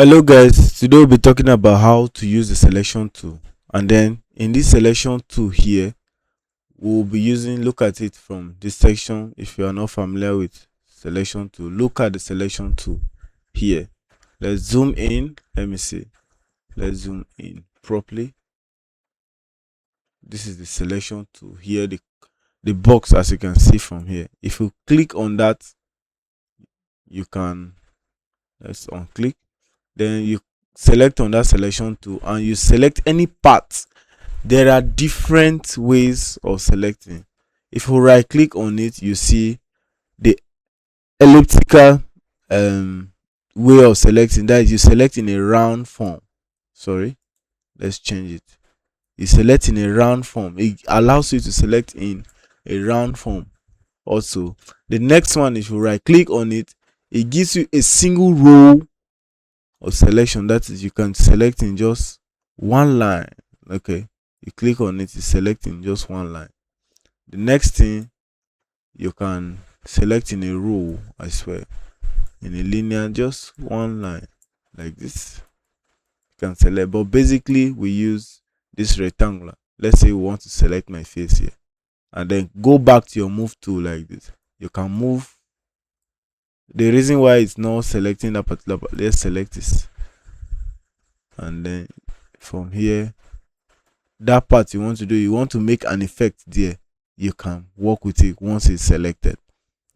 Hello guys, today we'll be talking about how to use the selection tool, and then in this selection tool here we'll be using, look at it from this section. If you are not familiar with selection tool, look at the selection tool here. Let's zoom in. Let me see. Let's zoom in properly. This is the selection tool here, the box, as you can see from here. If you click on that, you can, let's unclick, then you select on that selection tool and you select any part. There are different ways of selecting. If you right click on it, you see the elliptical way of selecting. That is, you select in a round form. Sorry, let's change it. You select in a round form. It allows you to select in a round form. Also, the next one, if you right click on it, it gives you a single row of selection. That is, you can select in just one line. Okay, you click on it, you select in just one line. The next thing, you can select in a row as well, in a linear, just one line like this. You can select, but basically we use this rectangular. Let's say we want to select my face here, and then go back to your move tool like this. You can move. The reason why it's not selecting that particular part, let's select this, and then from here, that part you want to do, you want to make an effect there, you can work with it once it's selected.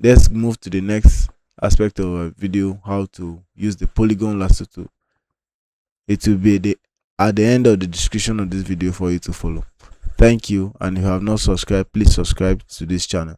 Let's move to the next aspect of our video, how to use the polygon lasso tool. It will be at the end of the description of this video for you to follow. Thank you, and if you have not subscribed, please subscribe to this channel.